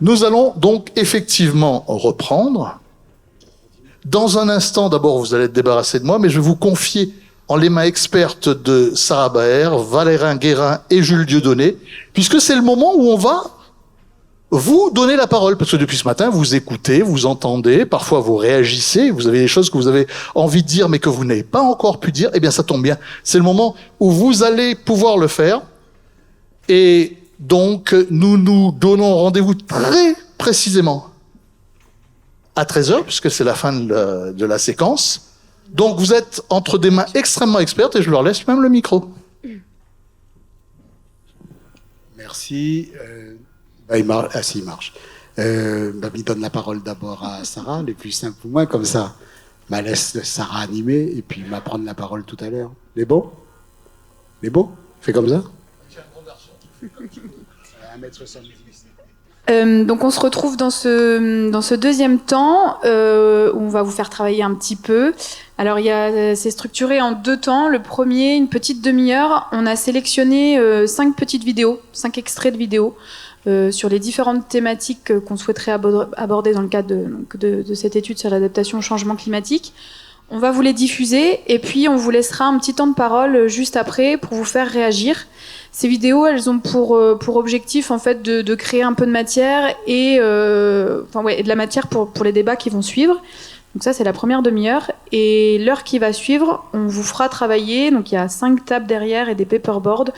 Nous allons donc effectivement reprendre. Dans un instant, d'abord, vous allez être débarrassé de moi, mais je vais vous confier en les mains expertes de Sarah Baer, Valérin Guérin et Jules Dieudonné, puisque c'est le moment où on va vous donner la parole, parce que depuis ce matin, vous écoutez, vous entendez, parfois vous réagissez, vous avez des choses que vous avez envie de dire, mais que vous n'avez pas encore pu dire, eh bien ça tombe bien. C'est le moment où vous allez pouvoir le faire. Et donc, nous nous donnons rendez-vous très précisément à 13h, puisque c'est la fin de la séquence. Donc, vous êtes entre des mains extrêmement expertes, et je leur laisse même le micro. Merci. Il marche. Il donne la parole d'abord à Sarah, le plus simple pour moi, comme ça. Laisse Sarah animer, et puis m'a prendre la parole tout à l'heure. Les beaux? Les beaux? Fais comme ça. 1m70. Donc on se retrouve dans ce deuxième temps où on va vous faire travailler un petit peu. Alors c'est structuré en 2 temps. Le premier, une petite demi-heure. On a sélectionné 5 petites vidéos, 5 extraits de vidéos sur les différentes thématiques qu'on souhaiterait aborder dans le cadre de cette étude sur l'adaptation au changement climatique. On va vous les diffuser et puis on vous laissera un petit temps de parole juste après pour vous faire réagir. Ces vidéos, elles ont pour objectif en fait de créer un peu de matière et de la matière pour les débats qui vont suivre. Donc ça, c'est la première demi-heure. Et l'heure qui va suivre, on vous fera travailler. Donc il y a 5 tables derrière et des paperboards.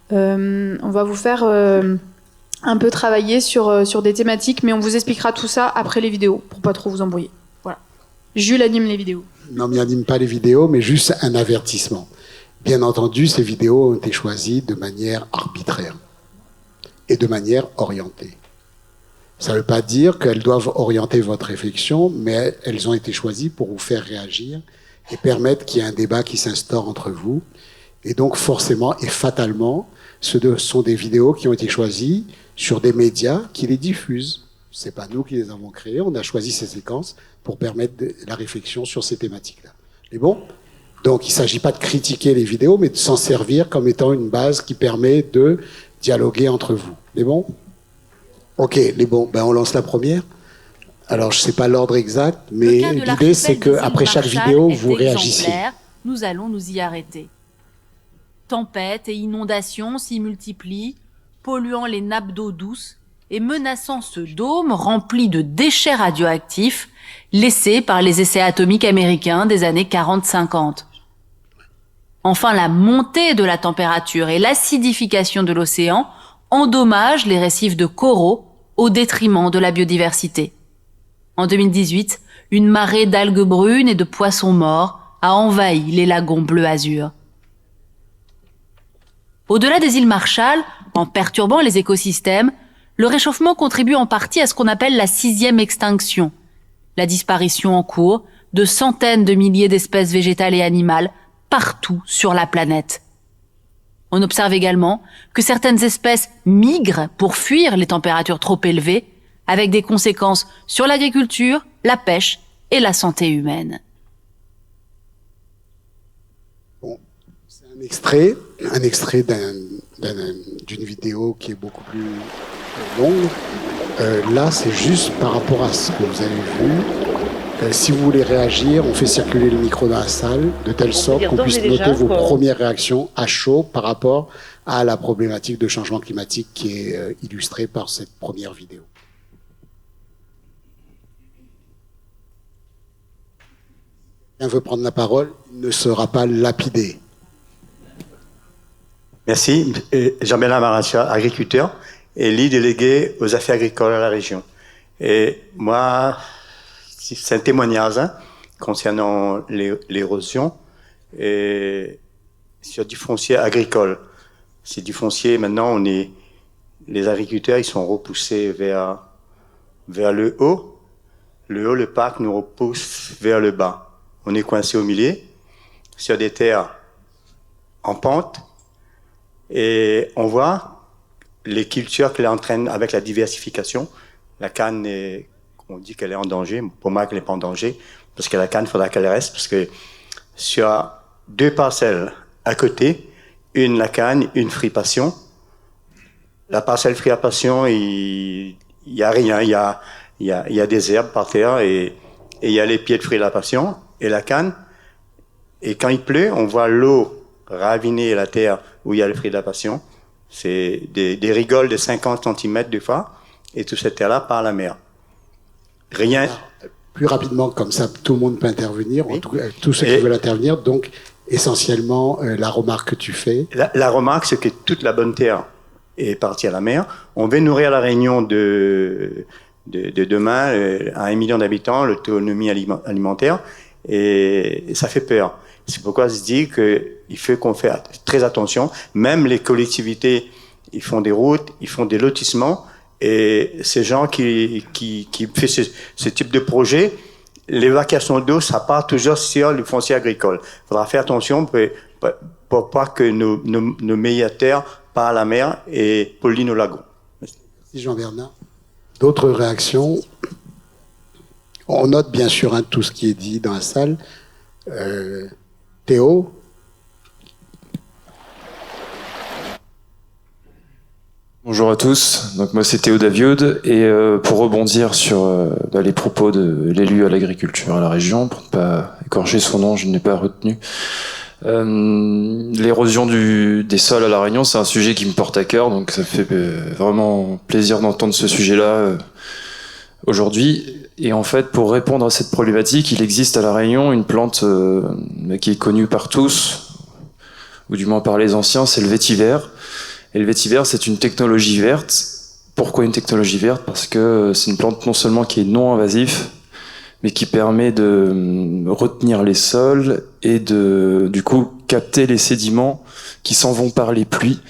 On va vous faire un peu travailler sur des thématiques, mais on vous expliquera tout ça après les vidéos pour pas trop vous embrouiller. Voilà. Jules anime les vidéos. Non, mais il n'anime pas les vidéos, mais juste un avertissement. Bien entendu, ces vidéos ont été choisies de manière arbitraire et de manière orientée. Ça ne veut pas dire qu'elles doivent orienter votre réflexion, mais elles ont été choisies pour vous faire réagir et permettre qu'il y ait un débat qui s'instaure entre vous. Et donc, forcément et fatalement, ce sont des vidéos qui ont été choisies sur des médias qui les diffusent. C'est pas nous qui les avons créées, on a choisi ces séquences pour permettre la réflexion sur ces thématiques-là. C'est bon ? Donc, il ne s'agit pas de critiquer les vidéos, mais de s'en servir comme étant une base qui permet de dialoguer entre vous. Les bons? Ok, les bons. On lance la première. Alors, je ne sais pas l'ordre exact, mais l'idée, c'est qu'après chaque vidéo, vous réagissez. Nous allons nous y arrêter. Tempêtes et inondations s'y multiplient, polluant les nappes d'eau douce et menaçant ce dôme rempli de déchets radioactifs laissés par les essais atomiques américains des années 40-50. Enfin, la montée de la température et l'acidification de l'océan endommagent les récifs de coraux au détriment de la biodiversité. En 2018, une marée d'algues brunes et de poissons morts a envahi les lagons bleu-azur. Au-delà des îles Marshall, en perturbant les écosystèmes, le réchauffement contribue en partie à ce qu'on appelle la 6e extinction, la disparition en cours de centaines de milliers d'espèces végétales et animales partout sur la planète. On observe également que certaines espèces migrent pour fuir les températures trop élevées, avec des conséquences sur l'agriculture, la pêche et la santé humaine. Bon, c'est un extrait d'une vidéo qui est beaucoup plus longue. Là, c'est juste par rapport à ce que vous avez vu. Si vous voulez réagir, on fait circuler le micro dans la salle de telle sorte qu'on puisse noter vos premières réactions à chaud par rapport à la problématique de changement climatique qui est illustrée par cette première vidéo. Quelqu'un veut prendre la parole, il ne sera pas lapidé. Merci. Jean-Bernard Marancia, agriculteur et lead délégué aux affaires agricoles à la région. Et moi, c'est un témoignage concernant l'érosion et sur du foncier agricole. C'est du foncier, maintenant, les agriculteurs, ils sont repoussés vers le haut. Le parc nous repousse vers le bas. On est coincé au milieu, sur des terres en pente, et on voit les cultures qu'elle entraîne avec la diversification. La canne, on dit qu'elle est en danger. Pour moi, elle n'est pas en danger, parce que la canne, il faudra qu'elle reste, parce que sur 2 parcelles à côté, une la canne, une fripation. La parcelle fripation, il il y a rien, il y a des herbes par terre et il y a les pieds de fruits de la passion et la canne. Et quand il pleut, on voit l'eau raviner la terre où il y a les fruits de la passion. C'est des rigoles de 50 cm des fois, et toute cette terre-là part à la mer. Rien. Alors, plus rapidement, comme ça, tout le monde peut intervenir, Oui. en tout cas, tous ceux qui veulent intervenir. Donc, essentiellement, la remarque que tu fais. La remarque, c'est que toute la bonne terre est partie à la mer. On veut nourrir la Réunion de demain à 1 million d'habitants, l'autonomie alimentaire, et ça fait peur. C'est pourquoi je dis qu'il faut qu'on fasse très attention. Même les collectivités, ils font des routes, ils font des lotissements, et ces gens qui font ce type de projet, l'évacuation d'eau, ça part toujours sur les fonciers agricoles. Il faudra faire attention pour pas que nos meilleures terres partent à la mer et polluent nos lagons. Merci Jean-Bernard. D'autres réactions? On note bien sûr tout ce qui est dit dans la salle. Théo? Bonjour à tous, donc moi c'est Théo Daviode et pour rebondir sur les propos de l'élu à l'agriculture à la région, pour ne pas écorcher son nom, je ne l'ai pas retenu. L'érosion des sols à la Réunion, c'est un sujet qui me porte à cœur, donc ça fait vraiment plaisir d'entendre ce sujet-là aujourd'hui. Et en fait, pour répondre à cette problématique, il existe à la Réunion une plante qui est connue par tous, ou du moins par les anciens, c'est le vétiver. Et le vétiver, c'est une technologie verte. Pourquoi une technologie verte? Parce que c'est une plante non seulement qui est non invasive, mais qui permet de retenir les sols et du coup, capter les sédiments qui s'en vont par les pluies.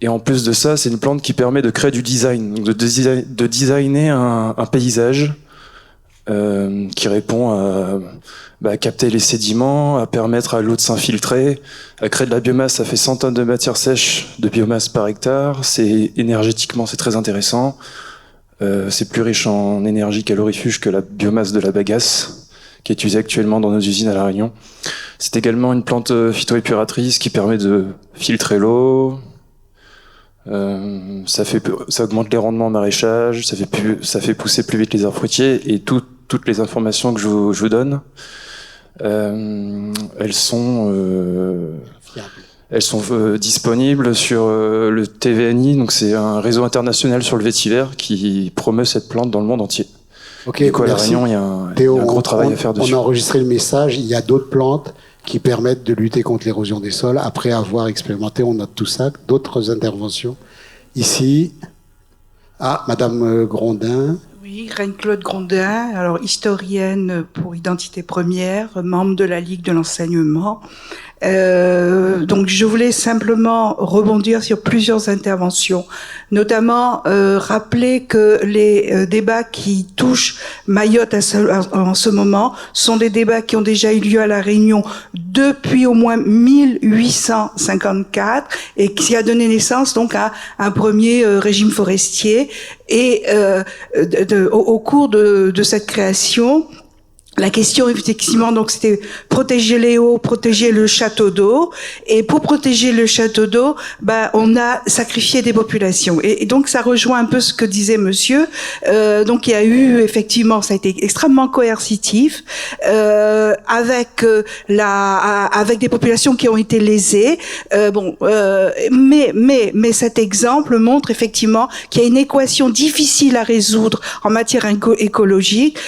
Et en plus de ça, c'est une plante qui permet de créer du design, donc de designer un paysage qui répond à capter les sédiments, à permettre à l'eau de s'infiltrer, à créer de la biomasse. Ça fait 100 tonnes de matière sèche de biomasse par hectare. Énergétiquement, c'est très intéressant. C'est plus riche en énergie calorifuge que la biomasse de la bagasse, qui est utilisée actuellement dans nos usines à La Réunion. C'est également une plante phytoépuratrice qui permet de filtrer l'eau. Ça augmente les rendements en maraîchage, ça fait pousser plus vite les arbres fruitiers, et toutes les informations que je vous donne, elles sont disponibles sur le TVNI, donc c'est un réseau international sur le vétiver qui promeut cette plante dans le monde entier. Ok, du coup, à La merci. Réunion, il y a un Théo, gros travail à faire dessus. On a enregistré le message. Il y a d'autres plantes qui permettent de lutter contre l'érosion des sols. Après avoir expérimenté, on note tout ça. D'autres interventions? Ici. Ah, Madame Grondin. Oui, Reine-Claude Grondin, alors historienne pour Identité Première, membre de la Ligue de l'enseignement. Donc je voulais simplement rebondir sur plusieurs interventions, notamment rappeler que les débats qui touchent Mayotte en ce moment sont des débats qui ont déjà eu lieu à La Réunion depuis au moins 1854 et qui a donné naissance donc à un premier régime forestier. Et au cours de cette création, la question, effectivement, donc c'était protéger les eaux, protéger le château d'eau. Et pour protéger le château d'eau, on a sacrifié des populations. Et donc, ça rejoint un peu ce que disait monsieur. Donc, il y a eu, effectivement, ça a été extrêmement coercitif, avec des populations qui ont été lésées. Mais cet exemple montre effectivement qu'il y a une équation difficile à résoudre en matière écologique.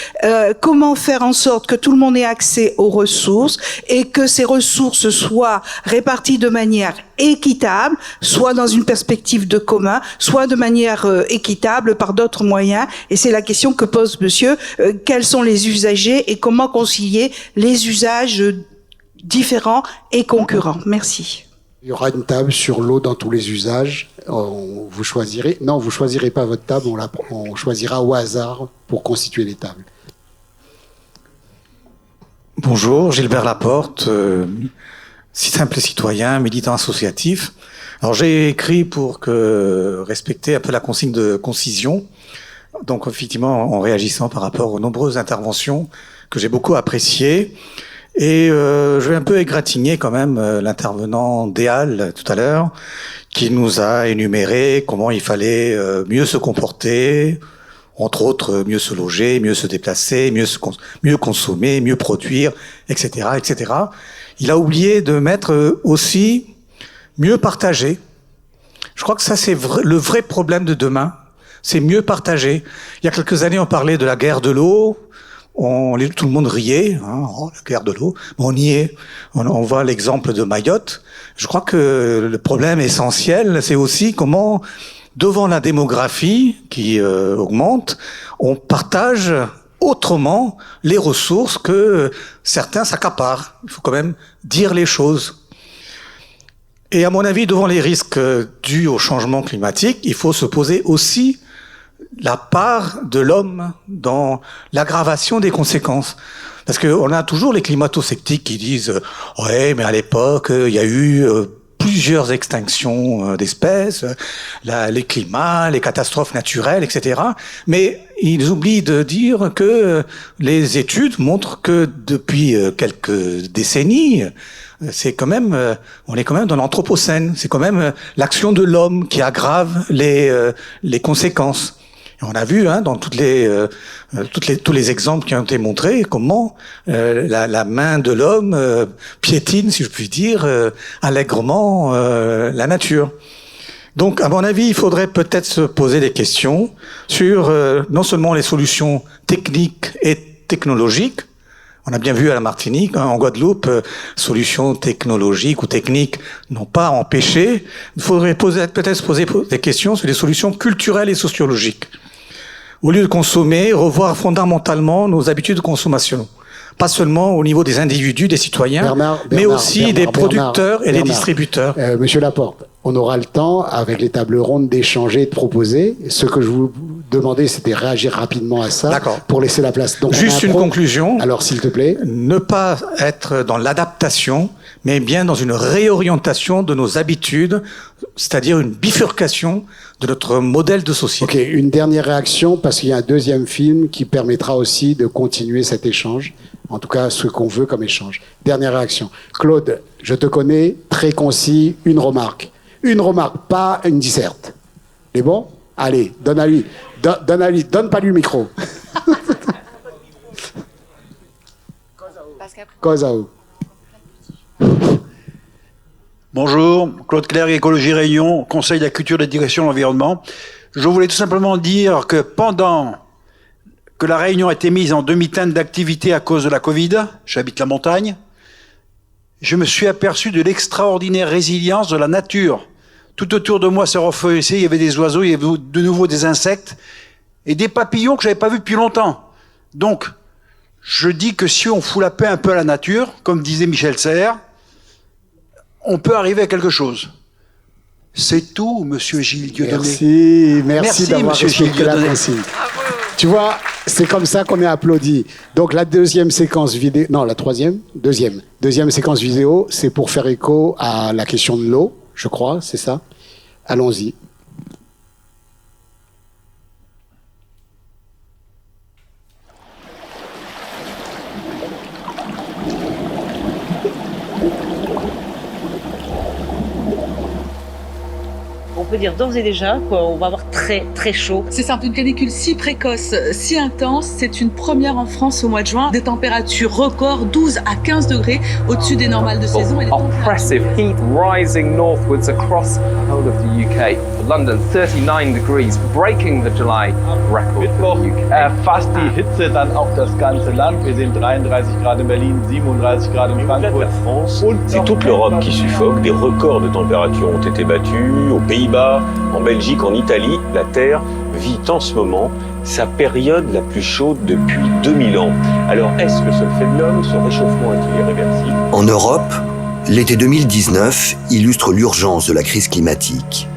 Comment faire en sorte que tout le monde ait accès aux ressources et que ces ressources soient réparties de manière équitable, soit dans une perspective de commun, soit de manière équitable par d'autres moyens. Et c'est la question que pose monsieur. Quels sont les usagers et comment concilier les usages différents et concurrents? Merci. Il y aura une table sur l'eau dans tous les usages. Vous choisirez. Non, vous choisirez pas votre table. On choisira au hasard pour constituer les tables. Bonjour, Gilbert Laporte, simple citoyen, militant associatif. Alors j'ai écrit pour respecter un peu la consigne de concision, donc effectivement en réagissant par rapport aux nombreuses interventions que j'ai beaucoup appréciées. Et je vais un peu égratigner quand même l'intervenant Déal tout à l'heure, qui nous a énuméré comment il fallait mieux se comporter, Entre autres, mieux se loger, mieux se déplacer, mieux consommer, mieux produire, etc., etc. Il a oublié de mettre aussi mieux partager. Je crois que ça, c'est le vrai problème de demain. C'est mieux partager. Il y a quelques années, on parlait de la guerre de l'eau. Tout le monde riait, hein, la guerre de l'eau. On y est. On voit l'exemple de Mayotte. Je crois que le problème essentiel, c'est aussi comment, devant la démographie qui augmente, on partage autrement les ressources que certains s'accaparent. Il faut quand même dire les choses. Et à mon avis, devant les risques dus au changement climatique, il faut se poser aussi la part de l'homme dans l'aggravation des conséquences. Parce qu'on a toujours les climato-sceptiques qui disent « Ouais, mais à l'époque, il y a eu plusieurs extinctions d'espèces, les climats, les catastrophes naturelles, etc. » Mais ils oublient de dire que les études montrent que depuis quelques décennies, c'est quand même, on est quand même dans l'anthropocène. C'est quand même l'action de l'homme qui aggrave les conséquences. Et on a vu, hein, dans tous les exemples qui ont été montrés, comment la main de l'homme piétine, si je puis dire, allègrement la nature. Donc, à mon avis, il faudrait peut-être se poser des questions sur non seulement les solutions techniques et technologiques. On a bien vu à la Martinique, hein, en Guadeloupe, solutions technologiques ou techniques n'ont pas empêché. Il faudrait peut-être se poser des questions sur les solutions culturelles et sociologiques. Au lieu de consommer, revoir fondamentalement nos habitudes de consommation. Pas seulement au niveau des individus, des citoyens, mais aussi des producteurs et des distributeurs. Monsieur Laporte, on aura le temps, avec les tables rondes, d'échanger, de proposer. Ce que je vous demandais, c'était réagir rapidement à ça, pour laisser la place. Donc, juste une conclusion. Alors, s'il te plaît. Ne pas être dans l'adaptation, mais bien dans une réorientation de nos habitudes, c'est-à-dire une bifurcation de notre modèle de société. Ok, une dernière réaction, parce qu'il y a un deuxième film qui permettra aussi de continuer cet échange. En tout cas, ce qu'on veut comme échange. Dernière réaction. Claude, je te connais, très concis, une remarque. Une remarque, pas une disserte. C'est bon? Allez, donne à lui. Donne pas lui le micro. Cause à vous. Bonjour, Claude Clerc, Écologie Réunion, Conseil de la culture, de l'éducation et de l'environnement. Je voulais tout simplement dire que pendant que la Réunion a été mise en demi-teinte d'activité à cause de la Covid, j'habite la montagne, je me suis aperçu de l'extraordinaire résilience de la nature. Tout autour de moi, c'est refeuillé, il y avait des oiseaux, il y avait de nouveau des insectes et des papillons que j'avais pas vus depuis longtemps. Donc, je dis que si on fout la paix un peu à la nature, comme disait Michel Serres, on peut arriver à quelque chose. C'est tout, monsieur Gilles Dieudonné. Merci d'avoir respecté la consigne. Tu vois, c'est comme ça qu'on est applaudi. Donc la deuxième séquence vidéo, non, la troisième, deuxième séquence vidéo, c'est pour faire écho à la question de l'eau, je crois, c'est ça? Allons-y. On peut dire d'ores et déjà qu'on va avoir très très chaud. C'est simple, une canicule si précoce, si intense, c'est une première en France au mois de juin. Des températures records, 12 à 15 degrés au-dessus des normales de saison. Oppressive heat rising northwards across the whole of the UK. London 39 degrees, breaking the July record for the UK. Erfasst die Hitze dann auch das ganze Land. Wir sehen 33 Grad in Berlin, 37 Grad in Frankfurt. C'est toute l'Europe qui suffoque. Des records de température ont été battus aux Pays-Bas, en Belgique, en Italie. La Terre vit en ce moment sa période la plus chaude depuis 2000 ans. Alors, est-ce le seul fait de l'homme? Ce réchauffement est-il irréversible? En Europe, l'été 2019 illustre l'urgence de la crise climatique.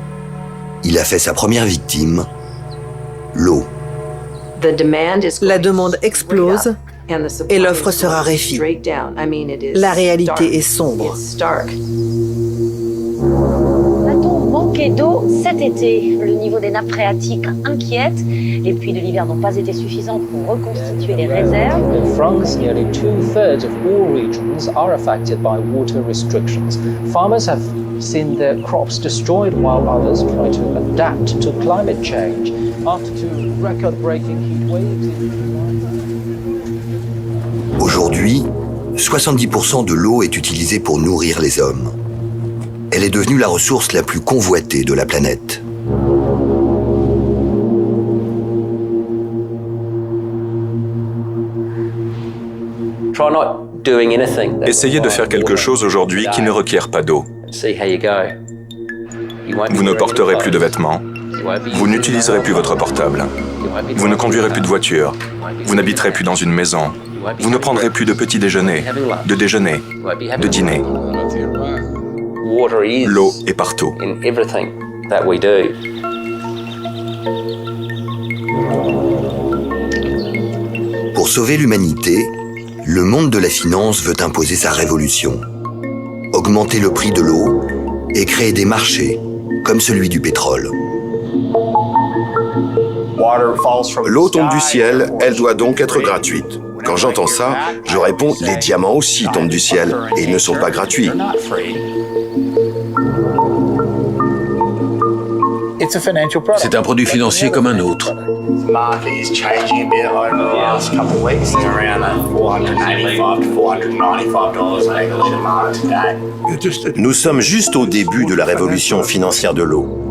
Il a fait sa première victime, l'eau. La demande explose et l'offre se raréfie. La réalité est sombre. Va-t-on manquer d'eau cet été? Le niveau des nappes phréatiques inquiète. Les pluies de l'hiver n'ont pas été suffisantes pour reconstituer les réserves. In France, nearly 2/3 of all regions are affected by water restrictions. Farmers have seen their crops destroyed while others try to adapt to climate change. After two record-breaking heat waves in Aujourd'hui, 70% de l'eau est utilisée pour nourrir les hommes. Elle est devenue la ressource la plus convoitée de la planète. Essayez de faire quelque chose aujourd'hui qui ne requiert pas d'eau. Vous ne porterez plus de vêtements. Vous n'utiliserez plus votre portable. Vous ne conduirez plus de voiture. Vous n'habiterez plus dans une maison. Vous ne prendrez plus de petit déjeuner, de déjeuner, de dîner. L'eau est partout. Pour sauver l'humanité, le monde de la finance veut imposer sa révolution. Augmenter le prix de l'eau et créer des marchés, comme celui du pétrole. L'eau tombe du ciel, elle doit donc être gratuite. Quand j'entends ça, je réponds, les diamants aussi tombent du ciel, et ils ne sont pas gratuits. C'est un produit financier comme un autre. Nous sommes juste au début de la révolution financière de l'eau.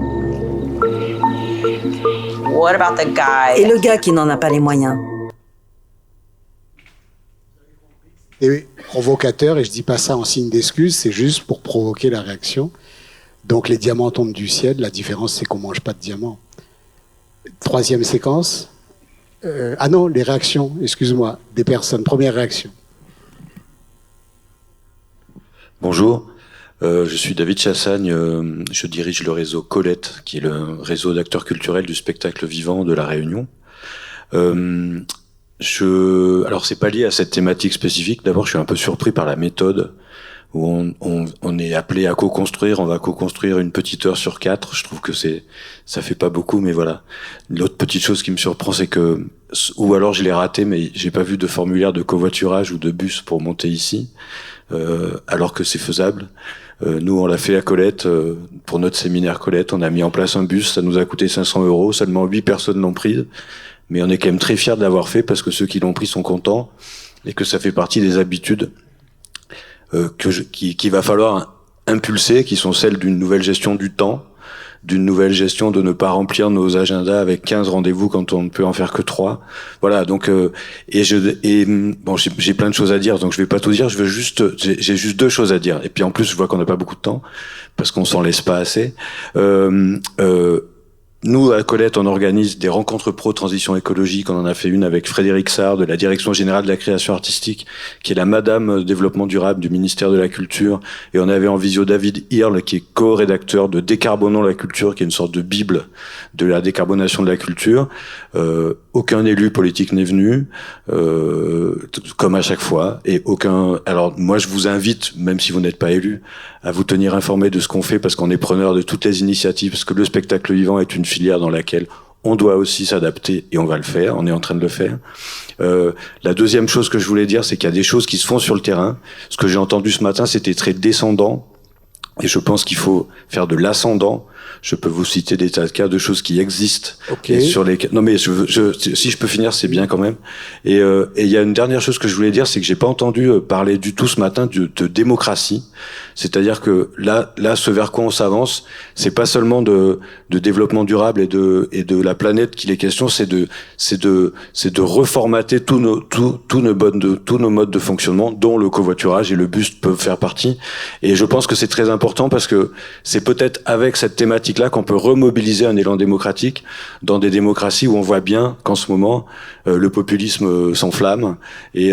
Et le gars qui n'en a pas les moyens? Et provocateur, et je dis pas ça en signe d'excuse, c'est juste pour provoquer la réaction. Donc les diamants tombent du ciel, la différence c'est qu'on mange pas de diamants. Troisième séquence. Ah non, les réactions, excuse-moi, des personnes. Première réaction. Bonjour, je suis David Chassagne, je dirige le réseau Colette, qui est le réseau d'acteurs culturels du spectacle vivant de La Réunion. Alors c'est pas lié à cette thématique spécifique, d'abord je suis un peu surpris par la méthode où on est appelé à co-construire, on va co-construire une petite heure sur 4, je trouve que ça fait pas beaucoup, mais voilà. L'autre petite chose qui me surprend, c'est que, ou alors je l'ai raté, mais j'ai pas vu de formulaire de covoiturage ou de bus pour monter ici, alors que c'est faisable. Nous, on l'a fait à Colette, pour notre séminaire Colette, on a mis en place un bus, ça nous a coûté 500 €, seulement 8 personnes l'ont pris, mais on est quand même très fiers de l'avoir fait parce que ceux qui l'ont pris sont contents et que ça fait partie des habitudes qu'il va falloir impulser, qui sont celles d'une nouvelle gestion du temps, d'une nouvelle gestion de ne pas remplir nos agendas avec 15 rendez-vous quand on ne peut en faire que 3. Voilà, donc bon, j'ai plein de choses à dire, donc je vais pas tout dire, j'ai juste 2 choses à dire. Et puis en plus, je vois qu'on n'a pas beaucoup de temps parce qu'on s'en laisse pas assez. Nous, à Colette, on organise des rencontres pro-transition écologique. On en a fait une avec Frédéric Sarr de la Direction Générale de la Création Artistique, qui est la Madame Développement Durable du ministère de la Culture. Et on avait en visio David Hirle, qui est co-rédacteur de Décarbonons la culture, qui est une sorte de bible de la décarbonation de la culture. Aucun élu politique n'est venu, comme à chaque fois. Et alors, moi, je vous invite, même si vous n'êtes pas élu, à vous tenir informé de ce qu'on fait, parce qu'on est preneur de toutes les initiatives, parce que le spectacle vivant est une filière dans laquelle on doit aussi s'adapter, et on va le faire, on est en train de le faire. La deuxième chose que je voulais dire, c'est qu'il y a des choses qui se font sur le terrain. Ce que j'ai entendu ce matin, c'était très descendant, et je pense qu'il faut faire de l'ascendant. Je peux vous citer des tas de cas de choses qui existent. Okay. Sur les... Non mais si je peux finir, c'est bien quand même. Et il y a une dernière chose que je voulais dire, c'est que j'ai pas entendu parler du tout ce matin de démocratie. C'est-à-dire que là, ce vers quoi on s'avance, c'est pas seulement de développement durable et de la planète qu'il est question, c'est de reformater tous nos modes de fonctionnement, dont le covoiturage et le bus peuvent faire partie. Et je pense que c'est très important parce que c'est peut-être avec cette thématique-là qu'on peut remobiliser un élan démocratique dans des démocraties où on voit bien qu'en ce moment le populisme s'enflamme. Et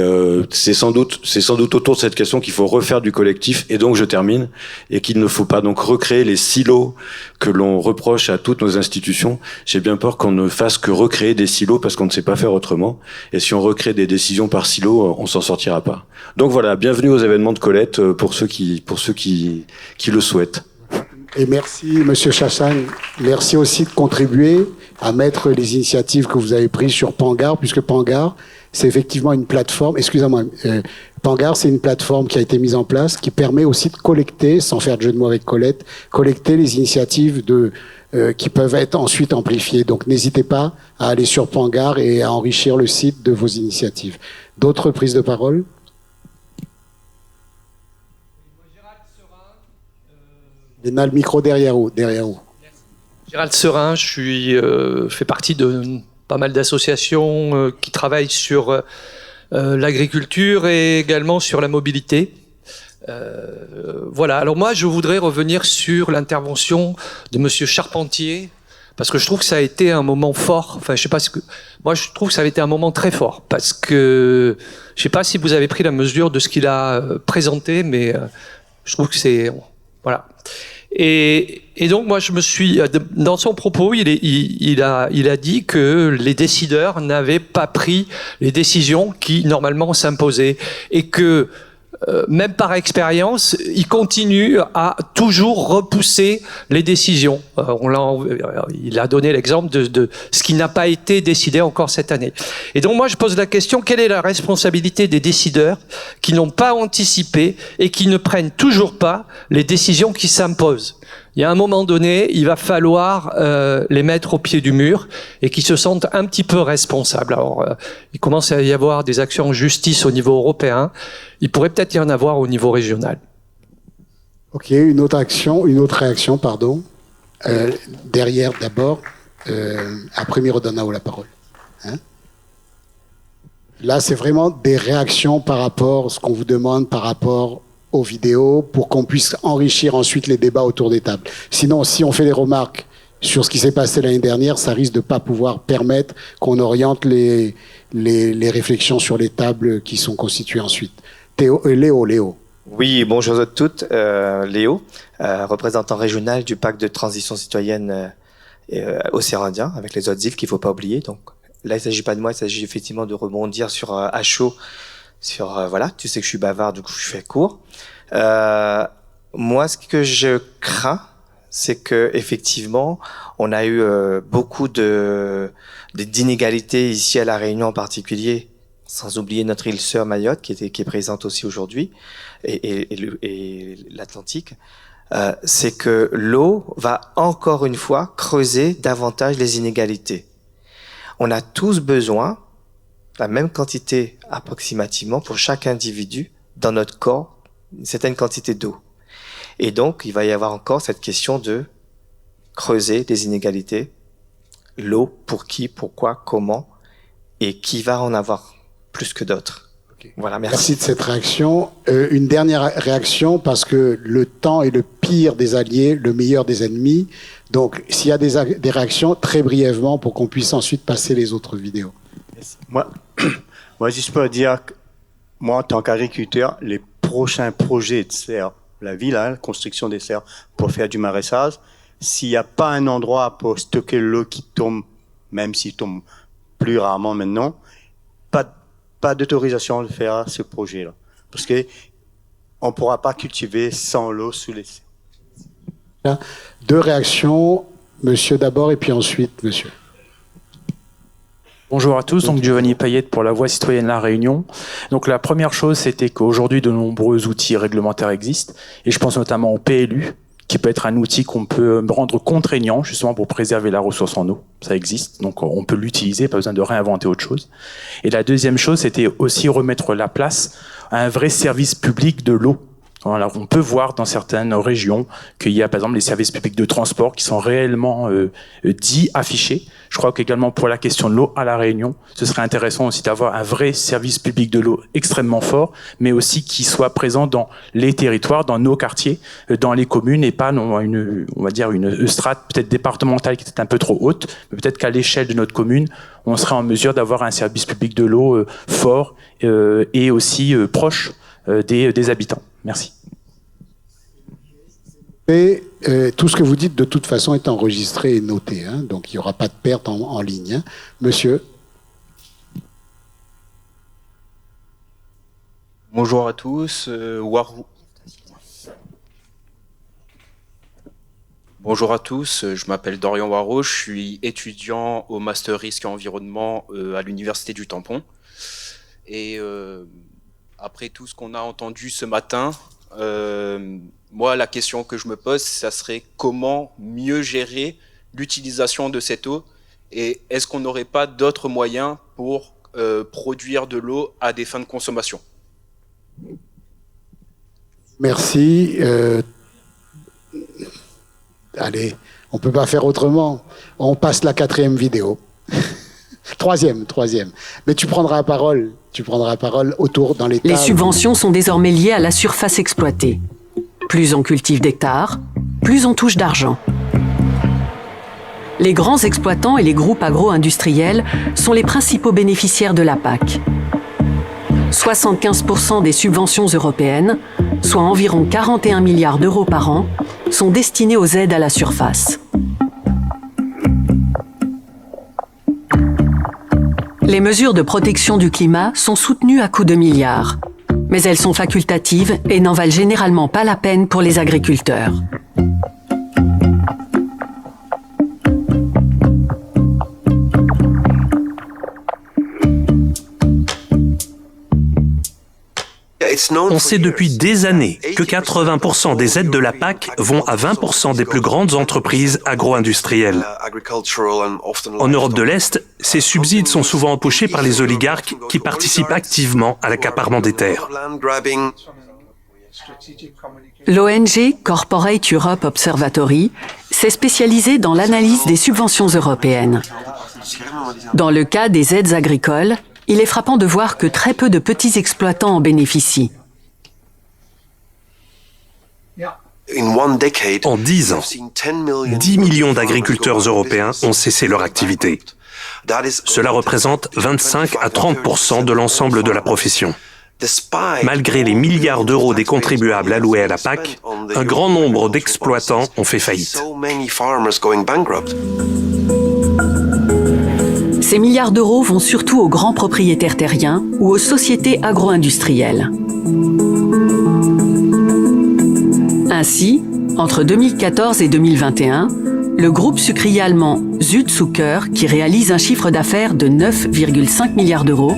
c'est sans doute autour de cette question qu'il faut refaire du collectif. Et donc je termine, et qu'il ne faut pas donc recréer les silos que l'on reproche à toutes nos institutions. J'ai bien peur qu'on ne fasse que recréer des silos parce qu'on ne sait pas faire autrement. Et si on recrée des décisions par silos, on s'en sortira pas. Donc voilà, bienvenue aux événements de Colette pour ceux qui le souhaitent. Et merci, Monsieur Chassagne. Merci aussi de contribuer à mettre les initiatives que vous avez prises sur Pangar, puisque Pangar, c'est effectivement une plateforme. Excusez-moi. Pangar, c'est une plateforme qui a été mise en place, qui permet aussi de collecter, sans faire de jeu de mots avec Colette, collecter les initiatives qui peuvent être ensuite amplifiées. Donc, n'hésitez pas à aller sur Pangar et à enrichir le site de vos initiatives. D'autres prises de parole? Il y a le micro derrière vous. Gérald Serin, je fais partie de pas mal d'associations qui travaillent sur l'agriculture et également sur la mobilité. Voilà. Alors moi, je voudrais revenir sur l'intervention de Monsieur Charpentier, parce que je trouve que ça a été un moment fort. Enfin, je sais pas moi, je trouve que ça a été un moment très fort, parce que je sais pas si vous avez pris la mesure de ce qu'il a présenté, mais je trouve que c'est voilà. Et donc moi je me suis dans son propos il a dit que les décideurs n'avaient pas pris les décisions qui normalement s'imposaient et que même par expérience, il continue à toujours repousser les décisions. Il a donné l'exemple de ce qui n'a pas été décidé encore cette année. Et donc moi, je pose la question, quelle est la responsabilité des décideurs qui n'ont pas anticipé et qui ne prennent toujours pas les décisions qui s'imposent ? Il y a un moment donné, il va falloir les mettre au pied du mur et qu'ils se sentent un petit peu responsables. Alors, il commence à y avoir des actions en justice au niveau européen. Il pourrait peut-être y en avoir au niveau régional. Ok, une autre réaction, pardon. Derrière, d'abord. Après, Mirodonao la parole. Hein? Là, c'est vraiment des réactions par rapport à ce qu'on vous demande, par rapport aux vidéos, pour qu'on puisse enrichir ensuite les débats autour des tables. Sinon, si on fait des remarques sur ce qui s'est passé l'année dernière, ça risque de pas pouvoir permettre qu'on oriente les réflexions sur les tables qui sont constituées ensuite. Léo. Oui, bonjour à toutes. Léo, représentant régional du pacte de transition citoyenne océan Indien, avec les autres îles qu'il ne faut pas oublier. Donc là, il ne s'agit pas de moi, il s'agit effectivement de rebondir sur à chaud. Voilà, tu sais que je suis bavard, du coup je fais court. Moi, ce que je crains, c'est que effectivement, on a eu beaucoup d'inégalités ici à La Réunion en particulier, sans oublier notre île sœur Mayotte qui est présente aussi aujourd'hui, et l'Atlantique. C'est que l'eau va encore une fois creuser davantage les inégalités. On a tous besoin la même quantité approximativement pour chaque individu dans notre corps, une certaine quantité d'eau. Et donc, il va y avoir encore cette question de creuser des inégalités. L'eau, pour qui, pourquoi, comment, et qui va en avoir plus que d'autres. Okay. Voilà, merci. Merci de cette réaction. Une dernière réaction, parce que le temps est le pire des alliés, le meilleur des ennemis. Donc, s'il y a des réactions, très brièvement, pour qu'on puisse ensuite passer les autres vidéos. Moi, juste pour dire que moi, en tant qu'agriculteur, les prochains projets de serre, la ville, la construction des serres pour faire du maraîchage, s'il n'y a pas un endroit pour stocker l'eau qui tombe, même s'il tombe plus rarement maintenant, pas d'autorisation de faire ce projet-là. Parce que on ne pourra pas cultiver sans l'eau sous les serres. Deux réactions, monsieur d'abord et puis ensuite monsieur. Bonjour à tous, donc Giovanni Payette pour la Voix citoyenne La Réunion. Donc la première chose, c'était qu'aujourd'hui de nombreux outils réglementaires existent, et je pense notamment au PLU, qui peut être un outil qu'on peut rendre contraignant justement pour préserver la ressource en eau. Ça existe, donc on peut l'utiliser, pas besoin de réinventer autre chose. Et la deuxième chose, c'était aussi remettre la place à un vrai service public de l'eau. Alors, on peut voir dans certaines régions qu'il y a par exemple les services publics de transport qui sont réellement dits, affichés. Je crois qu'également pour la question de l'eau à La Réunion, ce serait intéressant aussi d'avoir un vrai service public de l'eau extrêmement fort, mais aussi qui soit présent dans les territoires, dans nos quartiers, dans les communes, et pas on va dire une strate peut-être départementale qui est un peu trop haute, mais peut-être qu'à l'échelle de notre commune, on serait en mesure d'avoir un service public de l'eau fort et aussi proche des habitants. Merci. Et tout ce que vous dites, de toute façon, est enregistré et noté. Hein, donc, il n'y aura pas de perte en ligne. Hein. Monsieur. Bonjour à tous. Warou. Bonjour à tous, je m'appelle Dorian Waro, je suis étudiant au Master Risque et Environnement à l'Université du Tampon. Et après tout ce qu'on a entendu ce matin, moi la question que je me pose, ça serait comment mieux gérer l'utilisation de cette eau et est-ce qu'on n'aurait pas d'autres moyens pour produire de l'eau à des fins de consommation? Merci. Allez, on peut pas faire autrement. On passe la 4e vidéo. Troisième. Mais tu prendras la parole autour dans les tables. Les subventions sont désormais liées à la surface exploitée. Plus on cultive d'hectares, plus on touche d'argent. Les grands exploitants et les groupes agro-industriels sont les principaux bénéficiaires de la PAC. 75% des subventions européennes, soit environ 41 milliards d'euros par an, sont destinées aux aides à la surface. Les mesures de protection du climat sont soutenues à coups de milliards, mais elles sont facultatives et n'en valent généralement pas la peine pour les agriculteurs. On sait depuis des années que 80% des aides de la PAC vont à 20% des plus grandes entreprises agro-industrielles. En Europe de l'Est, ces subsides sont souvent empochés par les oligarques qui participent activement à l'accaparement des terres. L'ONG Corporate Europe Observatory s'est spécialisée dans l'analyse des subventions européennes. Dans le cas des aides agricoles, il est frappant de voir que très peu de petits exploitants en bénéficient. En 10 ans, 10 millions d'agriculteurs européens ont cessé leur activité. Cela représente 25 à 30% de l'ensemble de la profession. Malgré les milliards d'euros des contribuables alloués à la PAC, un grand nombre d'exploitants ont fait faillite. Ces milliards d'euros vont surtout aux grands propriétaires terriens ou aux sociétés agro-industrielles. Ainsi, entre 2014 et 2021, le groupe sucrier allemand Südzucker, qui réalise un chiffre d'affaires de 9,5 milliards d'euros,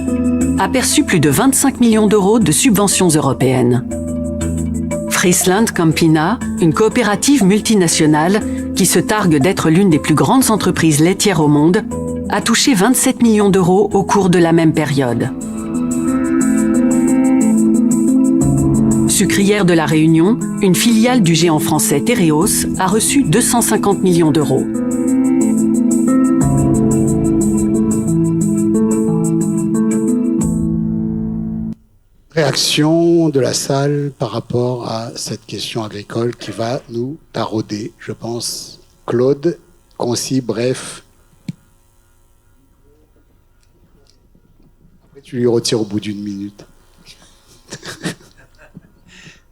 a perçu plus de 25 millions d'euros de subventions européennes. Friesland Campina, une coopérative multinationale qui se targue d'être l'une des plus grandes entreprises laitières au monde, a touché 27 millions d'euros au cours de la même période. Sucrière de la Réunion, une filiale du géant français Tereos, a reçu 250 millions d'euros. Réaction de la salle par rapport à cette question agricole qui va nous tarauder, je pense. Claude, concis, bref. Après, tu lui retires au bout d'une minute.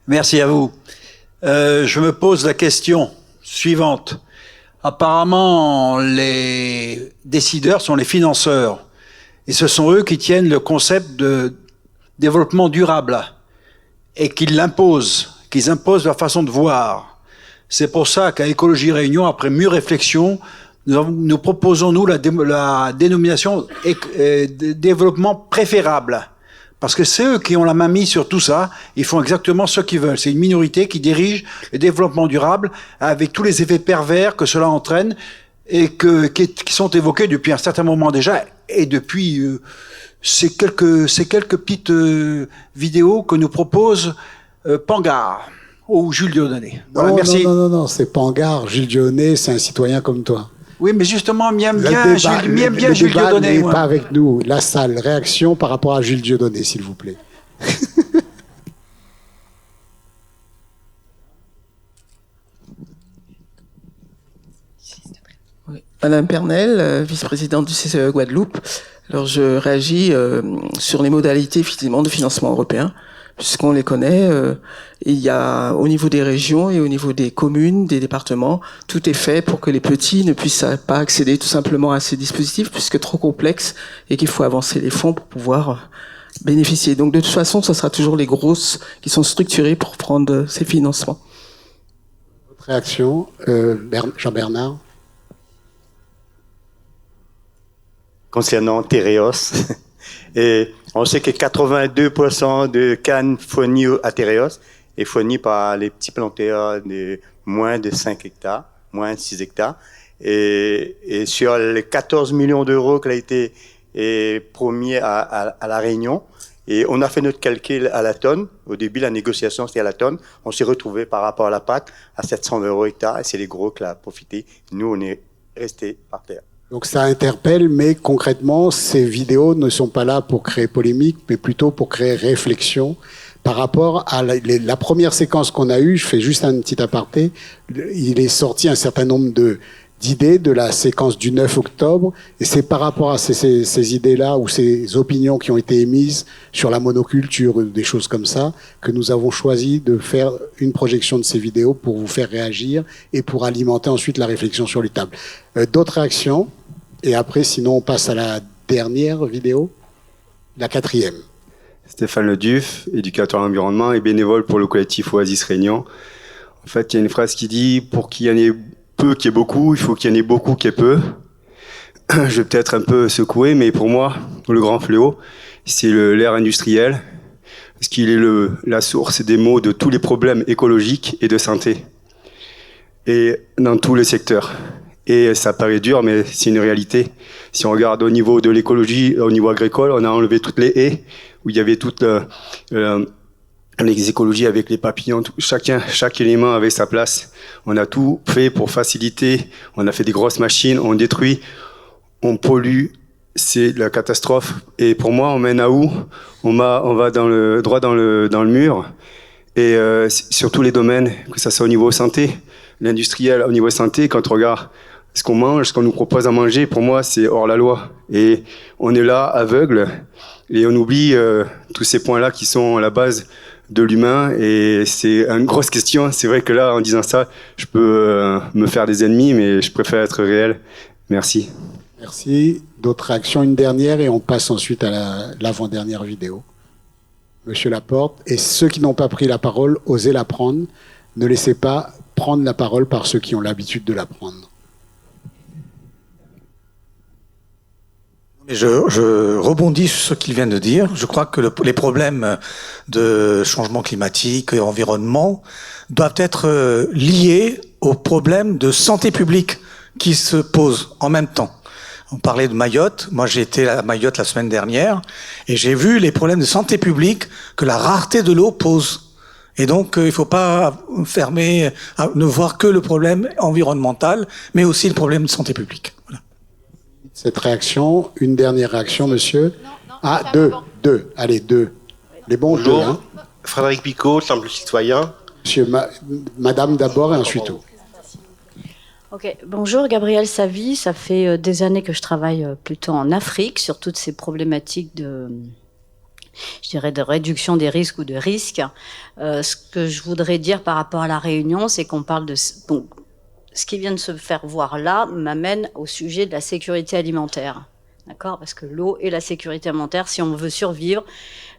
Merci à vous. Je me pose la question suivante. Apparemment, les décideurs sont les financeurs. Et ce sont eux qui tiennent le concept de développement durable et qu'ils imposent leur façon de voir. C'est pour ça qu'à Écologie Réunion, après mûre réflexion, nous proposons, nous, la dénomination développement préférable. Parce que c'est eux qui ont la main mise sur tout ça, ils font exactement ce qu'ils veulent. C'est une minorité qui dirige le développement durable avec tous les effets pervers que cela entraîne et qui sont évoqués depuis un certain moment déjà et depuis ces quelques petites vidéos que nous propose Pangard ou Jules Dionnet. Voilà, merci. Non, c'est Pangard. Jules Dionnet, c'est un citoyen comme toi. Oui, mais justement, m'aime bien Jules Dionnet. N'est pas avec nous. La salle, réaction par rapport à Jules Dionnet, s'il vous plaît. Oui. Madame Pernel, vice-présidente du CCE Guadeloupe. Alors, je réagis sur les modalités effectivement de financement européen, puisqu'on les connaît. Il y a au niveau des régions et au niveau des communes, des départements, tout est fait pour que les petits ne puissent pas accéder tout simplement à ces dispositifs, puisque trop complexes, et qu'il faut avancer les fonds pour pouvoir bénéficier. Donc, de toute façon, ce sera toujours les grosses qui sont structurées pour prendre ces financements. Réaction, Jean-Bernard. Concernant Tereos, et on sait que 82% de cannes fournies à Tereos est fournie par les petits planteurs de moins de 5 hectares, moins de 6 hectares. Et sur les 14 millions d'euros qui a été promis à La Réunion, et on a fait notre calcul à la tonne. Au début, la négociation, c'était à la tonne. On s'est retrouvé par rapport à la PAC à 700 € hectare, et c'est les gros qui l'ont profité. Nous, on est restés par terre. Donc ça interpelle, mais concrètement, ces vidéos ne sont pas là pour créer polémique, mais plutôt pour créer réflexion par rapport à la première séquence qu'on a eue. Je fais juste un petit aparté. Il est sorti un certain nombre d'idées de la séquence du 9 octobre, et c'est par rapport à ces idées-là ou ces opinions qui ont été émises sur la monoculture, des choses comme ça, que nous avons choisi de faire une projection de ces vidéos pour vous faire réagir et pour alimenter ensuite la réflexion sur les tables. D'autres réactions? Et après, sinon, on passe à la dernière vidéo, la 4e. Stéphane Leduf, éducateur à l'environnement et bénévole pour le collectif Oasis Réunion. En fait, il y a une phrase qui dit « Pour qu'il y en ait peu qu'il y ait beaucoup, il faut qu'il y en ait beaucoup qu'il y ait peu ». Je vais peut-être un peu secouer, mais pour moi, le grand fléau, c'est l'ère industrielle, parce qu'il est la source des maux de tous les problèmes écologiques et de santé, et dans tous les secteurs. Et ça paraît dur, mais c'est une réalité. Si on regarde au niveau de l'écologie, au niveau agricole, on a enlevé toutes les haies, où il y avait toutes les écologies avec les papillons, chaque élément avait sa place. On a tout fait pour faciliter, on a fait des grosses machines, on détruit, on pollue, c'est la catastrophe. Et pour moi, on mène à où? On va droit dans le mur, et sur tous les domaines, que ça soit au niveau santé, l'industriel au niveau santé, quand on regarde ce qu'on mange, ce qu'on nous propose à manger, pour moi, c'est hors la loi. Et on est là, aveugle, et on oublie tous ces points-là qui sont à la base de l'humain, et c'est une grosse question. C'est vrai que là, en disant ça, je peux me faire des ennemis, mais je préfère être réel. Merci. Merci. D'autres réactions? Une dernière, et on passe ensuite à l'avant-dernière vidéo. Monsieur Laporte, et ceux qui n'ont pas pris la parole, osez la prendre. Ne laissez pas prendre la parole par ceux qui ont l'habitude de la prendre. Je rebondis sur ce qu'il vient de dire. Je crois que les problèmes de changement climatique et environnement doivent être liés aux problèmes de santé publique qui se posent en même temps. On parlait de Mayotte. Moi, j'ai été à Mayotte la semaine dernière et j'ai vu les problèmes de santé publique que la rareté de l'eau pose. Et donc, il ne faut pas ne voir que le problème environnemental, mais aussi le problème de santé publique. Voilà. Cette réaction, une dernière réaction, monsieur. Deux. Allez, deux. Les bons deux. Hein. Frédéric Picot, simple citoyen. Monsieur, madame d'abord et ensuite tout. Ok, bonjour Gabriel Savy, ça fait des années que je travaille plutôt en Afrique sur toutes ces problématiques de réduction des risques ou de risques. Ce que je voudrais dire par rapport à la Réunion, c'est qu'on parle de... Donc, ce qui vient de se faire voir là m'amène au sujet de la sécurité alimentaire. D'accord ? Parce que l'eau et la sécurité alimentaire, si on veut survivre,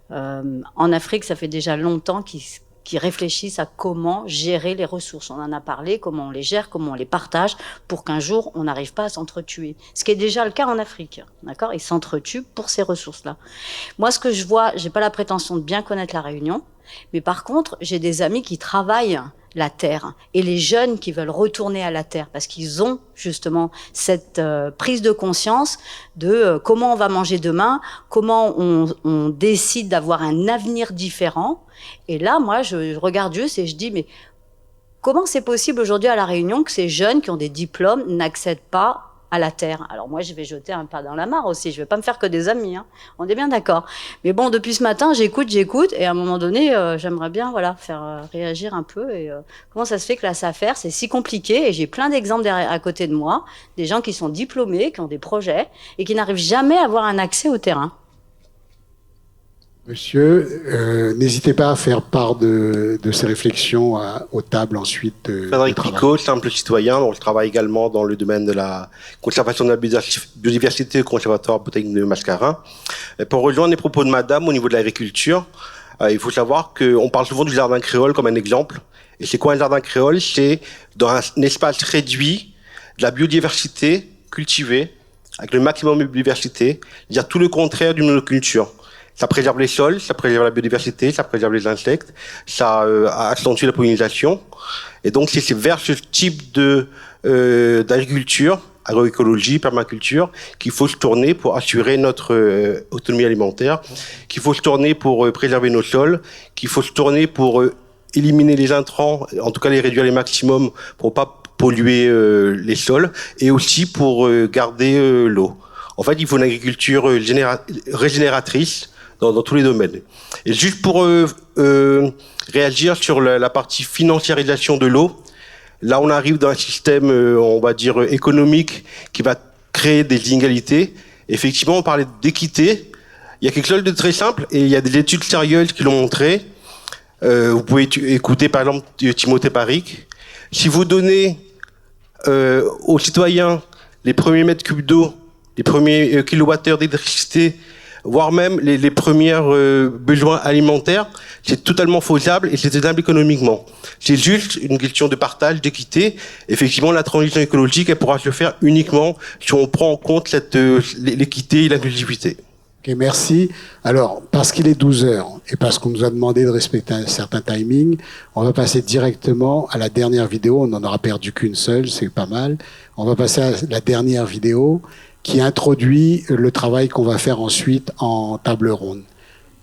en Afrique, ça fait déjà longtemps qu'ils réfléchissent à comment gérer les ressources. On en a parlé, comment on les gère, comment on les partage, pour qu'un jour, on n'arrive pas à s'entretuer. Ce qui est déjà le cas en Afrique, d'accord ? Ils s'entretuent pour ces ressources-là. Moi, ce que je vois, j'ai pas la prétention de bien connaître la Réunion, mais par contre, j'ai des amis qui travaillent la terre et les jeunes qui veulent retourner à la terre parce qu'ils ont justement cette prise de conscience de comment on va manger demain, comment on décide d'avoir un avenir différent. Et là, moi, je regarde juste et je dis, mais comment c'est possible aujourd'hui à La Réunion que ces jeunes qui ont des diplômes n'accèdent pas à la terre? Alors moi, je vais jeter un pas dans la mare aussi. Je vais pas me faire que des amis, hein. On est bien d'accord. Mais bon, depuis ce matin, j'écoute, et à un moment donné, j'aimerais bien, faire réagir un peu. Et comment ça se fait que la SAFER, c'est si compliqué? Et j'ai plein d'exemples à côté de moi, des gens qui sont diplômés, qui ont des projets et qui n'arrivent jamais à avoir un accès au terrain. Monsieur, n'hésitez pas à faire part de ces réflexions aux tables ensuite. Frédéric Picot, simple citoyen, donc je travaille également dans le domaine de la conservation de la biodiversité au Conservatoire botanique de Mascarin. Pour rejoindre les propos de madame au niveau de l'agriculture, il faut savoir qu'on parle souvent du jardin créole comme un exemple, Et c'est quoi un jardin créole? C'est dans un espace réduit, de la biodiversité cultivée, avec le maximum de biodiversité, c'est-à-dire tout le contraire d'une monoculture. Ça préserve les sols, ça préserve la biodiversité, ça préserve les insectes, ça accentue la pollinisation. Et donc c'est vers ce type d'agriculture, agroécologie, permaculture, qu'il faut se tourner pour assurer notre autonomie alimentaire, qu'il faut se tourner pour préserver nos sols, qu'il faut se tourner pour éliminer les intrants, en tout cas les réduire les maximum pour pas polluer les sols, et aussi pour garder l'eau. En fait, il faut une agriculture régénératrice dans tous les domaines. Et juste pour réagir sur la partie financiarisation de l'eau, là on arrive dans un système, on va dire, économique qui va créer des inégalités. Effectivement, on parlait d'équité. Il y a quelque chose de très simple, et il y a des études sérieuses qui l'ont montré. Vous pouvez écouter par exemple Timothée Paric. Si vous donnez aux citoyens les premiers mètres cubes d'eau, les premiers kilowattheures d'électricité, voire même les premiers besoins alimentaires, c'est totalement faisable et c'est faisable économiquement. C'est juste une question de partage, d'équité. Effectivement, la transition écologique, elle pourra se faire uniquement si on prend en compte l'équité et l'inclusivité. Ok, merci. Alors, parce qu'il est 12 heures et parce qu'on nous a demandé de respecter un certain timing, on va passer directement à la dernière vidéo. On n'en aura perdu qu'une seule, c'est pas mal. On va passer à la dernière vidéo qui introduit le travail qu'on va faire ensuite en table ronde.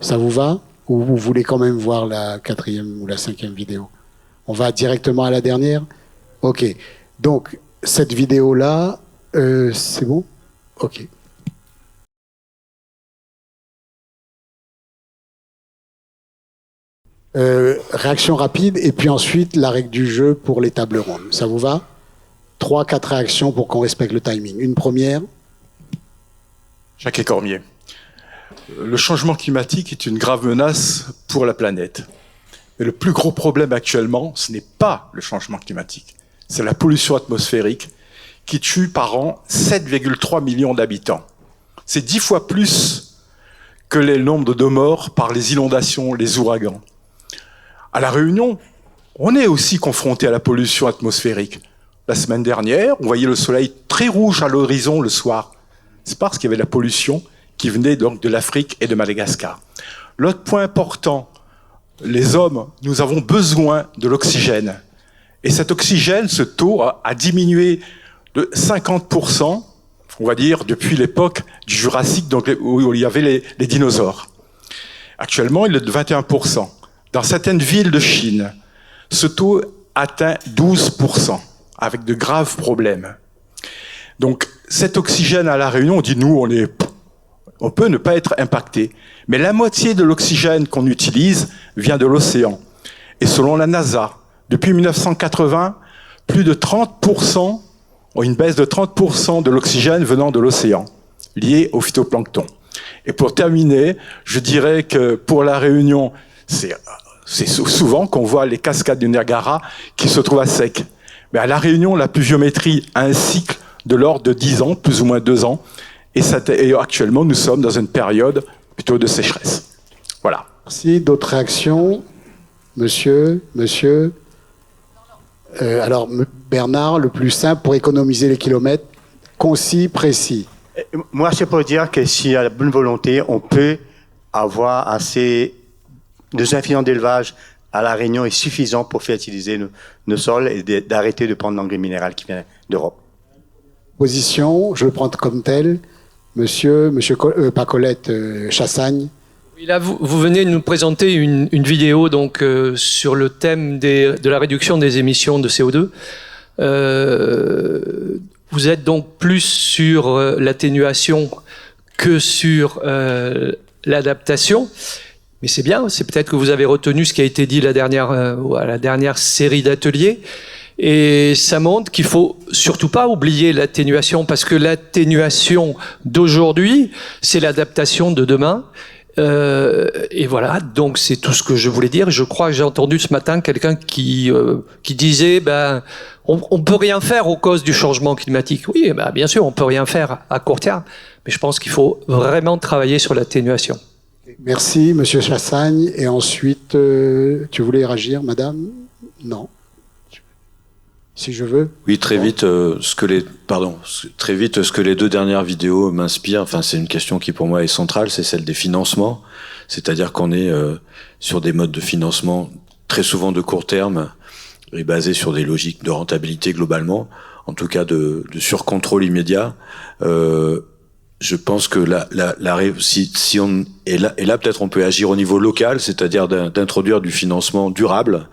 Ça vous va? Ou vous voulez quand même voir la 4e ou la 5e vidéo? On va directement à la dernière? Ok. Donc, cette vidéo-là, c'est bon? Ok. Réaction rapide, et puis ensuite la règle du jeu pour les tables rondes. Ça vous va? 3-4 réactions pour qu'on respecte le timing. Une première. Jacques Cormier. Le changement climatique est une grave menace pour la planète. Mais le plus gros problème actuellement, ce n'est pas le changement climatique, c'est la pollution atmosphérique qui tue par an 7,3 millions d'habitants. C'est 10 fois plus que le nombre de morts par les inondations, les ouragans. À La Réunion, on est aussi confronté à la pollution atmosphérique. La semaine dernière, on voyait le soleil très rouge à l'horizon le soir. C'est parce qu'il y avait de la pollution qui venait donc de l'Afrique et de Madagascar. L'autre point important, les hommes, nous avons besoin de l'oxygène. Et cet oxygène, ce taux a diminué de 50%, on va dire, depuis l'époque du Jurassique, donc où il y avait les dinosaures. Actuellement, il est de 21%. Dans certaines villes de Chine, ce taux atteint 12%, avec de graves problèmes. Donc, cet oxygène à La Réunion, on dit, nous, on peut ne pas être impacté. Mais la moitié de l'oxygène qu'on utilise vient de l'océan. Et selon la NASA, depuis 1980, plus de 30%, une baisse de 30% de l'oxygène venant de l'océan, lié au phytoplancton. Et pour terminer, je dirais que pour La Réunion, c'est souvent qu'on voit les cascades du Niagara qui se trouvent à sec. Mais à La Réunion, la pluviométrie a un cycle de l'ordre de 10 ans, plus ou moins 2 ans. Et actuellement, nous sommes dans une période plutôt de sécheresse. Voilà. Merci. D'autres réactions? Monsieur. Alors, Bernard, le plus simple pour économiser les kilomètres, concis, précis. Moi, c'est pour dire que s'il y a la bonne volonté, on peut avoir assez de infiniment d'élevage à La Réunion est suffisant pour fertiliser nos sols et d'arrêter de prendre l'engrais minéral qui vient d'Europe. Position, je le prends comme tel. Monsieur pas Colette, Chassagne. Oui, là, vous venez de nous présenter une vidéo donc, sur le thème de la réduction des émissions de CO2. Vous êtes donc plus sur l'atténuation que sur l'adaptation. Mais c'est bien, c'est peut-être que vous avez retenu ce qui a été dit à la dernière série d'ateliers. Et ça montre qu'il faut surtout pas oublier l'atténuation, parce que l'atténuation d'aujourd'hui, c'est l'adaptation de demain. Et voilà, donc c'est tout ce que je voulais dire. Je crois que j'ai entendu ce matin quelqu'un qui disait on peut rien faire aux causes du changement climatique. Oui, bien sûr, on peut rien faire à court terme, mais je pense qu'il faut vraiment travailler sur l'atténuation. Merci, Monsieur Chassagne. Et ensuite, tu voulais réagir, Madame? Non. Si je veux. Oui, très vite, ce que les deux dernières vidéos m'inspirent, enfin, c'est une question qui pour moi est centrale, c'est celle des financements. C'est-à-dire qu'on est sur des modes de financement très souvent de court terme et basés sur des logiques de rentabilité globalement, en tout cas de surcontrôle immédiat. Je pense que si on et là peut-être on peut agir au niveau local, c'est-à-dire d'introduire du financement durable.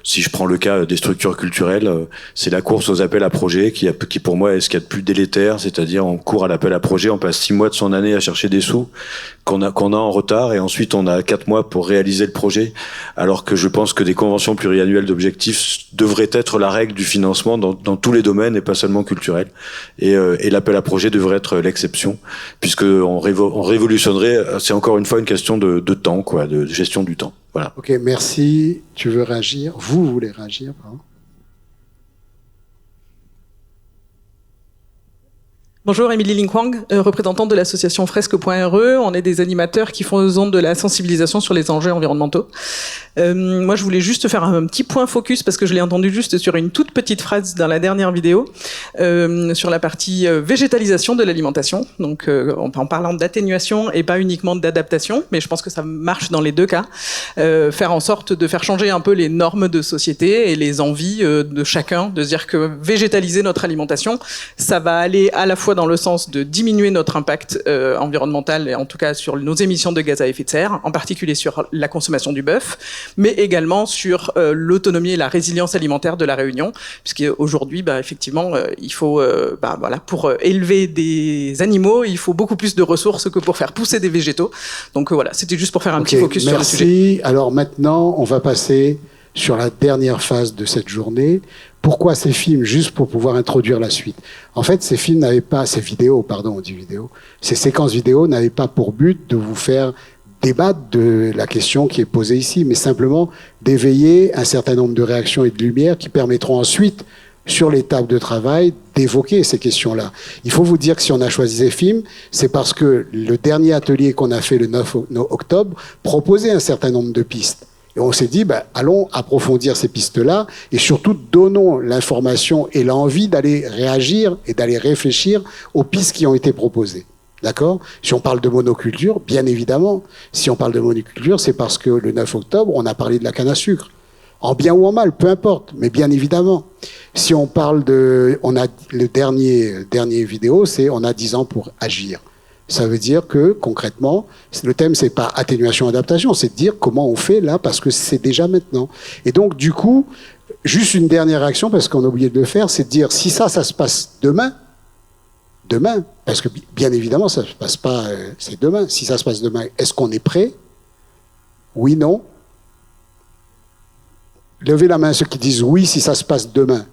Si je prends le cas des structures culturelles, c'est la course aux appels à projets qui pour moi est ce qu'il y a de plus délétère, c'est-à-dire on court à l'appel à projet, on passe 6 mois de son année à chercher des sous qu'on a en retard et ensuite on a 4 mois pour réaliser le projet, alors que je pense que des conventions pluriannuelles d'objectifs devraient être la règle du financement dans tous les domaines et pas seulement culturels. Et l'appel à projet devrait être l'exception, puisque on révolutionnerait. C'est encore une fois une question de temps, quoi, de gestion du temps. Voilà. Ok, merci. Tu veux réagir? Vous voulez réagir, pardon? Bonjour, Émilie Ling Huang, représentante de l'association Fresque.re. On est des animateurs qui font de la sensibilisation sur les enjeux environnementaux. Moi, je voulais juste faire un petit point focus parce que je l'ai entendu juste sur une toute petite phrase dans la dernière vidéo sur la partie végétalisation de l'alimentation. Donc, en parlant d'atténuation et pas uniquement d'adaptation, mais je pense que ça marche dans les deux cas. Faire en sorte de faire changer un peu les normes de société et les envies de chacun, de se dire que végétaliser notre alimentation, ça va aller à la fois dans le sens de diminuer notre impact environnemental, et en tout cas sur nos émissions de gaz à effet de serre, en particulier sur la consommation du bœuf, mais également sur l'autonomie et la résilience alimentaire de la Réunion, puisqu'aujourd'hui, effectivement, il faut, pour élever des animaux, il faut beaucoup plus de ressources que pour faire pousser des végétaux. Donc voilà, c'était juste pour faire un petit focus sur le sujet. Merci. Alors maintenant, on va passer sur la dernière phase de cette journée. Pourquoi ces films? Juste pour pouvoir introduire la suite. En fait, ces séquences vidéo n'avaient pas pour but de vous faire débattre de la question qui est posée ici, mais simplement d'éveiller un certain nombre de réactions et de lumières qui permettront ensuite, sur les tables de travail, d'évoquer ces questions-là. Il faut vous dire que si on a choisi ces films, c'est parce que le dernier atelier qu'on a fait le 9 octobre proposait un certain nombre de pistes. Et on s'est dit, allons approfondir ces pistes-là et surtout donnons l'information et l'envie d'aller réagir et d'aller réfléchir aux pistes qui ont été proposées. D'accord? Si on parle de monoculture, bien évidemment, si on parle de monoculture, c'est parce que le 9 octobre, on a parlé de la canne à sucre. En bien ou en mal, peu importe, mais bien évidemment. Si on parle le dernier vidéo, c'est on a 10 ans pour agir. Ça veut dire que, concrètement, le thème, c'est pas atténuation-adaptation, c'est de dire comment on fait là, parce que c'est déjà maintenant. Et donc, du coup, juste une dernière réaction, parce qu'on a oublié de le faire, c'est de dire, si ça se passe demain, parce que bien évidemment, ça se passe pas, c'est demain. Si ça se passe demain, est-ce qu'on est prêt? Oui, non? Levez la main ceux qui disent oui si ça se passe demain.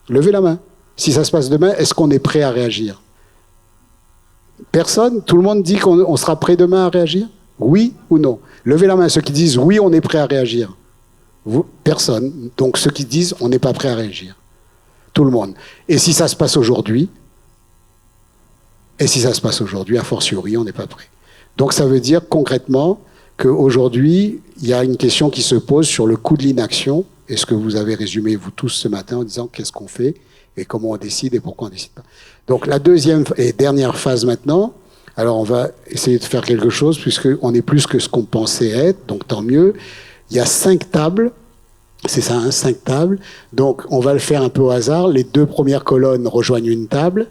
Levez la main. Si ça se passe demain, est-ce qu'on est prêt à réagir? Personne? Tout le monde dit qu'on sera prêt demain à réagir? Oui ou non? Levez la main ceux qui disent oui, on est prêt à réagir. Personne. Donc ceux qui disent on n'est pas prêt à réagir. Tout le monde. Et si ça se passe aujourd'hui? Et si ça se passe aujourd'hui, a fortiori, on n'est pas prêt. Donc ça veut dire concrètement qu'aujourd'hui, il y a une question qui se pose sur le coût de l'inaction, et ce que vous avez résumé, vous tous, ce matin, en disant qu'est-ce qu'on fait, et comment on décide, et pourquoi on ne décide pas. Donc la deuxième et dernière phase maintenant, alors on va essayer de faire quelque chose, puisqu'on est plus que ce qu'on pensait être, donc tant mieux. Il y a 5 tables, c'est ça, 5 tables, donc on va le faire un peu au hasard. Les 2 premières colonnes rejoignent une table.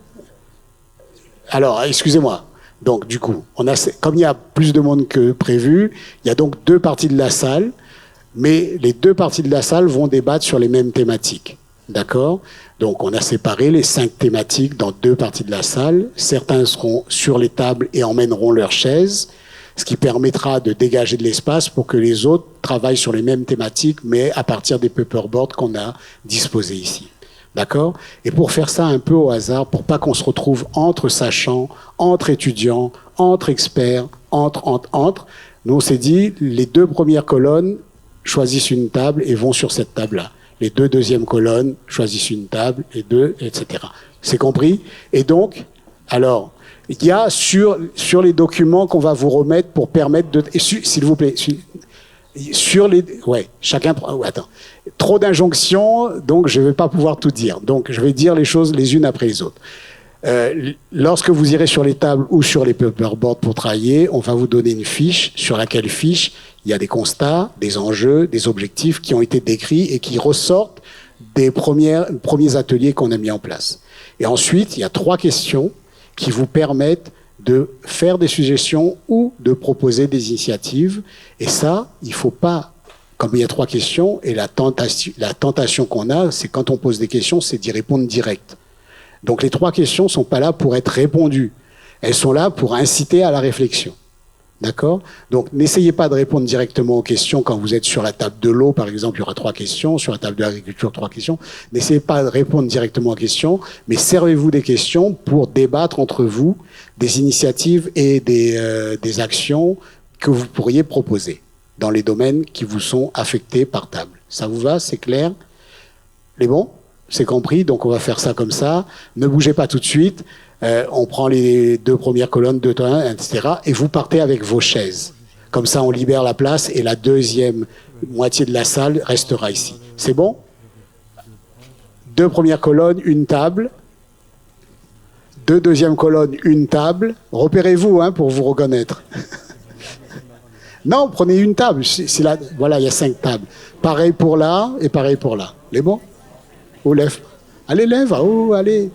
Alors, excusez-moi. Donc, du coup, comme il y a plus de monde que prévu, il y a donc 2 parties de la salle, mais les 2 parties de la salle vont débattre sur les mêmes thématiques. D'accord? Donc, on a séparé les 5 thématiques dans 2 parties de la salle. Certains seront sur les tables et emmèneront leurs chaises, ce qui permettra de dégager de l'espace pour que les autres travaillent sur les mêmes thématiques, mais à partir des paperboards qu'on a disposés ici. D'accord? Et pour faire ça un peu au hasard, pour pas qu'on se retrouve entre sachants, entre étudiants, entre experts, entre, nous on s'est dit, les 2 premières colonnes choisissent une table et vont sur cette table-là. Les 2 deuxièmes colonnes choisissent une table, et 2, etc. C'est compris? Et donc, alors, il y a sur les documents qu'on va vous remettre pour permettre de... S'il vous plaît, Sur les, ouais, chacun. Ouais, attends. Trop d'injonctions, donc je ne vais pas pouvoir tout dire. Donc je vais dire les choses les unes après les autres. Lorsque vous irez sur les tables ou sur les paperboards pour travailler, on va vous donner une fiche sur laquelle fiche il y a des constats, des enjeux, des objectifs qui ont été décrits et qui ressortent des premiers ateliers qu'on a mis en place. Et ensuite, il y a 3 questions qui vous permettent de faire des suggestions ou de proposer des initiatives. Et ça, il ne faut pas, comme il y a 3 questions, et la tentation qu'on a, c'est quand on pose des questions, c'est d'y répondre direct. Donc les 3 questions ne sont pas là pour être répondues. Elles sont là pour inciter à la réflexion. D'accord? Donc n'essayez pas de répondre directement aux questions quand vous êtes sur la table de l'eau, par exemple, il y aura 3 questions, sur la table de l'agriculture, 3 questions. N'essayez pas de répondre directement aux questions, mais servez-vous des questions pour débattre entre vous des initiatives et des actions que vous pourriez proposer dans les domaines qui vous sont affectés par table. Ça vous va? C'est clair? Les bons? C'est compris? Donc on va faire ça comme ça. Ne bougez pas tout de suite. On prend les 2 premières colonnes, etc. Et vous partez avec vos chaises. Comme ça, on libère la place et la deuxième moitié de la salle restera ici. C'est bon? 2 premières colonnes, une table. 2 deuxièmes colonnes, une table. Repérez-vous pour vous reconnaître. Non, prenez une table. Voilà, il y a 5 tables. Pareil pour là et pareil pour là. Les bons? Ou lève. Allez, lève. Oh, allez.